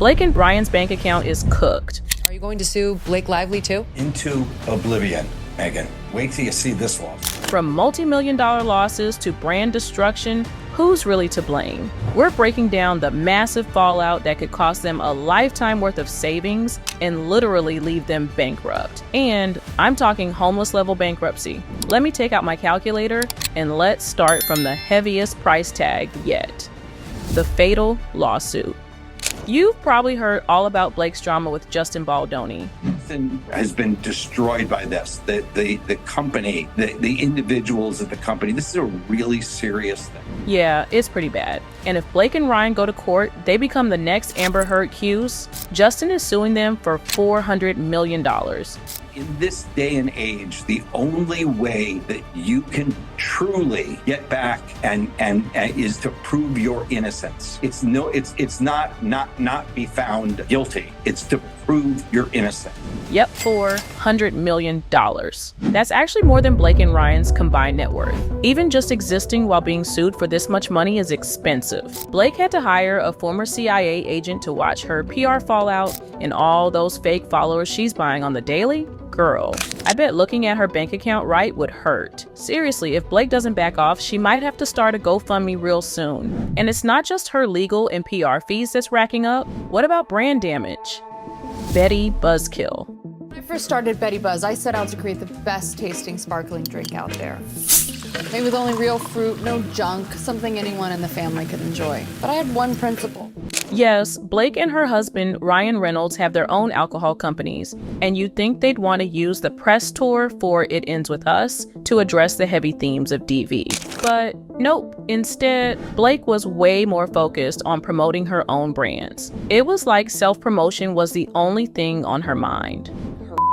Blake and Brian's bank account is cooked. Are you going to sue Blake Lively too? Into oblivion, Megan. Wait till you see this one. From multi-million-dollar losses to brand destruction, who's really to blame? We're breaking down the massive fallout that could cost them a lifetime worth of savings and literally leave them bankrupt. And I'm talking homeless level bankruptcy. Let me take out my calculator and let's start from the heaviest price tag yet. The fatal lawsuit. You've probably heard all about Blake's drama with Justin Baldoni. Nothing has been destroyed by this. The company, the individuals at the company, this is a really serious thing. Yeah, it's pretty bad. And if Blake and Ryan go to court, they become the next Amber Heard Hughes. Justin is suing them for $400 million. In this day and age, the only way that you can truly get back and is to prove your innocence. It's not be found guilty. It's to prove you're innocent. Yep, $400 million. That's actually more than Blake and Ryan's combined net worth. Even just existing while being sued for this much money is expensive. Blake had to hire a former CIA agent to watch her PR fallout and all those fake followers she's buying on the daily. Girl, I bet looking at her bank account right would hurt. Seriously, if Blake doesn't back off, she might have to start a GoFundMe real soon. And it's not just her legal and PR fees that's racking up. What about brand damage? Betty Buzzkill. When I first started Betty Buzz, I set out to create the best tasting sparkling drink out there. Made with only real fruit, no junk, something anyone in the family could enjoy. But I had one principle. Yes, Blake and her husband, Ryan Reynolds, have their own alcohol companies, and you'd think they'd want to use the press tour for It Ends With Us to address the heavy themes of DV. But nope, instead, Blake was way more focused on promoting her own brands. It was like self-promotion was the only thing on her mind.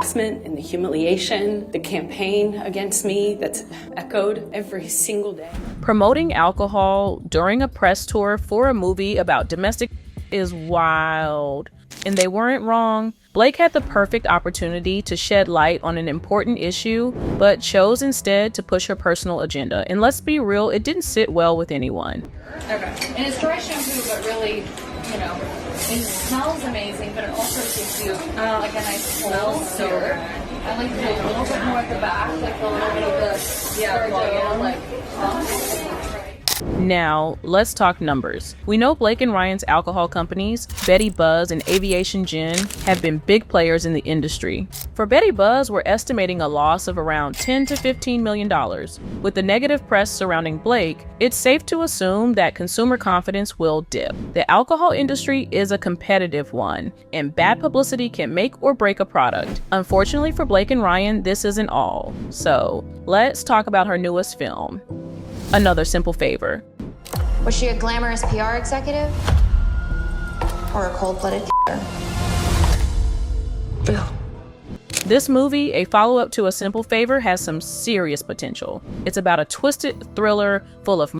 Harassment and the humiliation, the campaign against me that's echoed every single day. Promoting alcohol during a press tour for a movie about domestic is wild. And they weren't wrong. Blake had the perfect opportunity to shed light on an important issue, but chose instead to push her personal agenda. And let's be real, it didn't sit well with anyone. Okay. And it's dry shampoo, but really, it smells amazing, but it also gives you like a nice full so good. I like to do a little bit more at the back, like a little bit of the Now, let's talk numbers. We know Blake and Ryan's alcohol companies, Betty Buzz and Aviation Gin, have been big players in the industry. For Betty Buzz, we're estimating a loss of around $10 to $15 million. With the negative press surrounding Blake, it's safe to assume that consumer confidence will dip. The alcohol industry is a competitive one, and bad publicity can make or break a product. Unfortunately for Blake and Ryan, this isn't all. So, let's talk about her newest film, Another Simple Favor. Was she a glamorous PR executive? Or a cold-blooded killer? This movie, a follow-up to A Simple Favor, has some serious potential. It's about a twisted thriller full of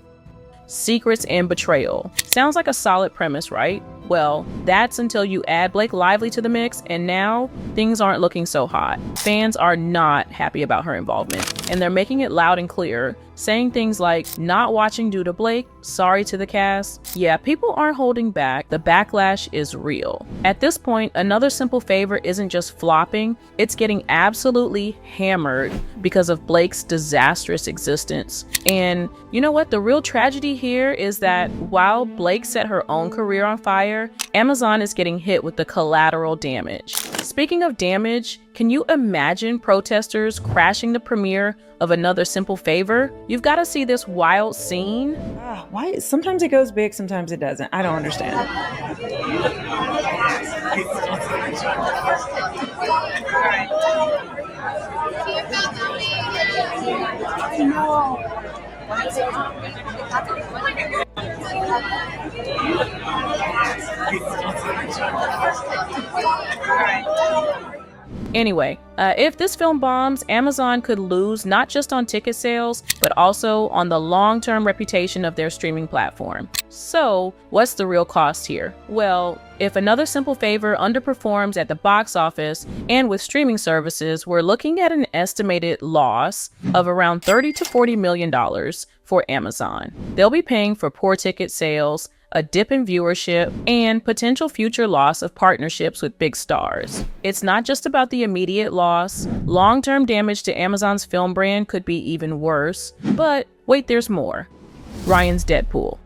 secrets and betrayal. Sounds like a solid premise, right? Well, that's until you add Blake Lively to the mix, and now things aren't looking so hot. Fans are not happy about her involvement, and they're making it loud and clear, saying things like, not watching due to Blake, sorry to the cast. Yeah, people aren't holding back. The backlash is real. At this point, Another Simple Favor isn't just flopping, it's getting absolutely hammered because of Blake's disastrous existence. And you know what? The real tragedy here is that while Blake set her own career on fire, Amazon is getting hit with the collateral damage. Speaking of damage, can you imagine protesters crashing the premiere of Another Simple Favor? You've got to see this wild scene. Why? Sometimes it goes big, sometimes it doesn't. I don't understand. Anyway, if this film bombs, Amazon could lose not just on ticket sales, but also on the long-term reputation of their streaming platform. So, what's the real cost here? Well, if Another Simple Favor underperforms at the box office and with streaming services, we're looking at an estimated loss of around $30 to $40 million for Amazon. They'll be paying for poor ticket sales, a dip in viewership, and potential future loss of partnerships with big stars. It's not just about the immediate loss. Long-term damage to Amazon's film brand could be even worse. But wait, there's more. Ryan's Deadpool.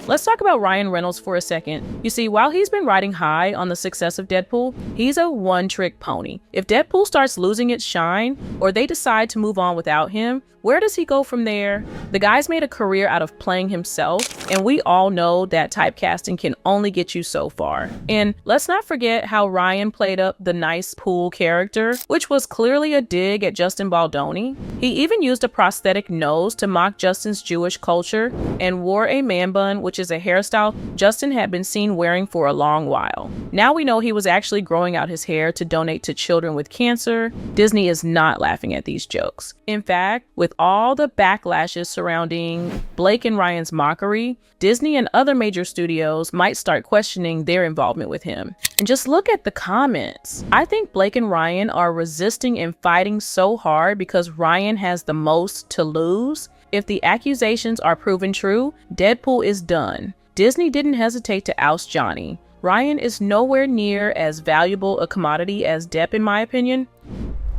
Let's talk about Ryan Reynolds for a second. You see, while he's been riding high on the success of Deadpool, he's a one-trick pony. If Deadpool starts losing its shine, or they decide to move on without him, where does he go from there? The guy's made a career out of playing himself, and we all know that typecasting can only get you so far. And let's not forget how Ryan played up the nice pool character, which was clearly a dig at Justin Baldoni. He even used a prosthetic nose to mock Justin's Jewish culture and wore a man bun, which is a hairstyle Justin had been seen wearing for a long while. Now we know he was actually growing out his hair to donate to children with cancer. Disney is not laughing at these jokes. In fact, with all the backlashes surrounding Blake and Ryan's mockery, Disney and other major studios might start questioning their involvement with him. And just look at the comments. I think Blake and Ryan are resisting and fighting so hard because Ryan has the most to lose. If the accusations are proven true, Deadpool is done. Disney didn't hesitate to oust Johnny. Ryan is nowhere near as valuable a commodity as Depp, in my opinion.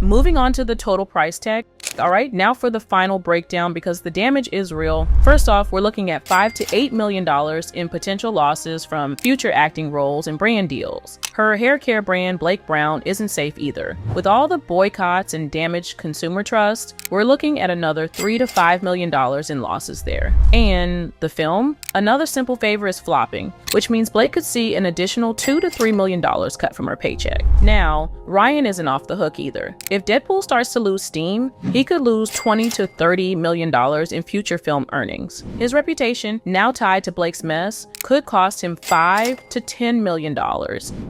Moving on to the total price tag. All right, now for the final breakdown because the damage is real. First off, we're looking at $5 to $8 million in potential losses from future acting roles and brand deals. Her hair care brand, Blake Brown, isn't safe either. With all the boycotts and damaged consumer trust, we're looking at another $3 to $5 million in losses there. And the film? Another Simple Favor is flopping, which means Blake could see an additional $2 to $3 million cut from her paycheck. Now, Ryan isn't off the hook either. If Deadpool starts to lose steam, he could lose $20 to $30 million in future film earnings. His reputation, now tied to Blake's mess, could cost him $5 to $10 million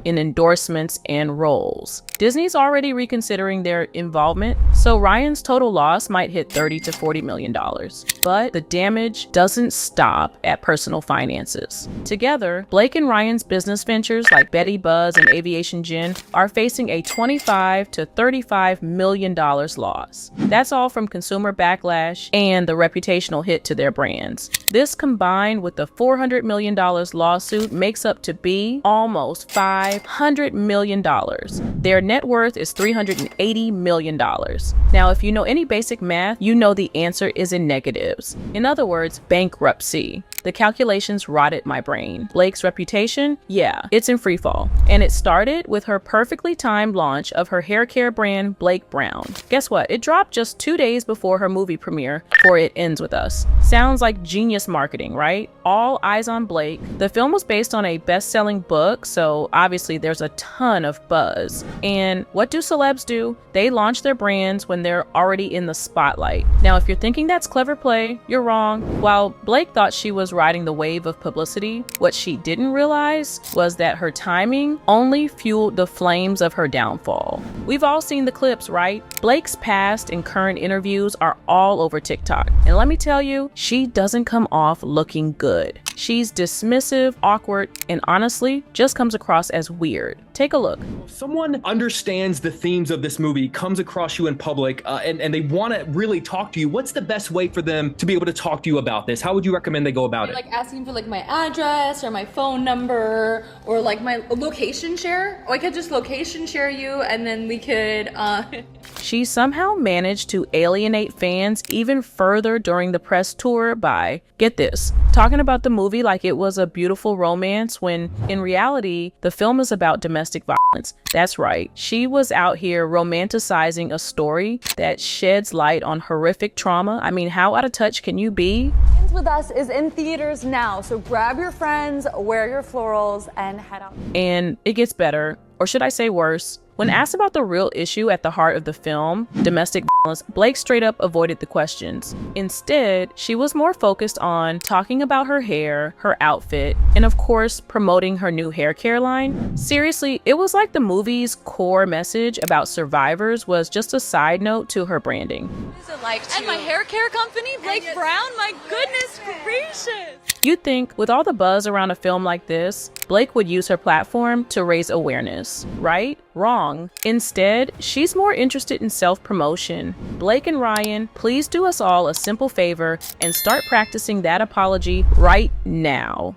in endorsements and roles. Disney's already reconsidering their involvement, so Ryan's total loss might hit $30 to $40 million. But the damage doesn't stop at personal finances. Together, Blake and Ryan's business ventures like Betty Buzz and Aviation Gin are facing a $25 to $35 million loss. That's all from consumer backlash and the reputational hit to their brands. This combined with the $400 million lawsuit makes up to be almost $500 million. Their net worth is $380 million. Now, if you know any basic math, you know the answer is in negatives. In other words, bankruptcy. The calculations rotted my brain. Blake's reputation? Yeah, it's in freefall. And it started with her perfectly timed launch of her hair care brand, Blake Brown. Guess what? It dropped just 2 days before her movie premiere for It Ends With Us. Sounds like genius marketing, right? All eyes on Blake. The film was based on a best-selling book, so obviously there's a ton of buzz. And what do celebs do? They launch their brands when they're already in the spotlight. Now, if you're thinking that's clever play, you're wrong. While Blake thought she was riding the wave of publicity, what she didn't realize was that her timing only fueled the flames of her downfall. We've all seen the clips, right? Blake's past and current interviews are all over TikTok. And let me tell you, she doesn't come off looking good. She's dismissive, awkward, and honestly, just comes across as weird. Take a look. If someone understands the themes of this movie, comes across you in public, and they want to really talk to you, what's the best way for them to be able to talk to you about this? How would you recommend they go about it? Like asking for like my address or my phone number or like my location share. Or I could just location share you and then we could She somehow managed to alienate fans even further during the press tour by, get this, talking about the movie like it was a beautiful romance when in reality, the film is about domestic violence. That's right. She was out here romanticizing a story that sheds light on horrific trauma. I mean, how out of touch can you be? Ends With Us is in theaters now, so grab your friends, wear your florals, and head out. And it gets better, or should I say worse. When asked about the real issue at the heart of the film, domestic violence, Blake straight up avoided the questions. Instead, she was more focused on talking about her hair, her outfit, and of course, promoting her new hair care line. Seriously, it was like the movie's core message about survivors was just a side note to her branding. What is it like to... And my hair care company, Blake Brown? My goodness gracious! You'd think, with all the buzz around a film like this, Blake would use her platform to raise awareness, right? Wrong. Instead, she's more interested in self-promotion. Blake and Ryan, please do us all a simple favor and start practicing that apology right now.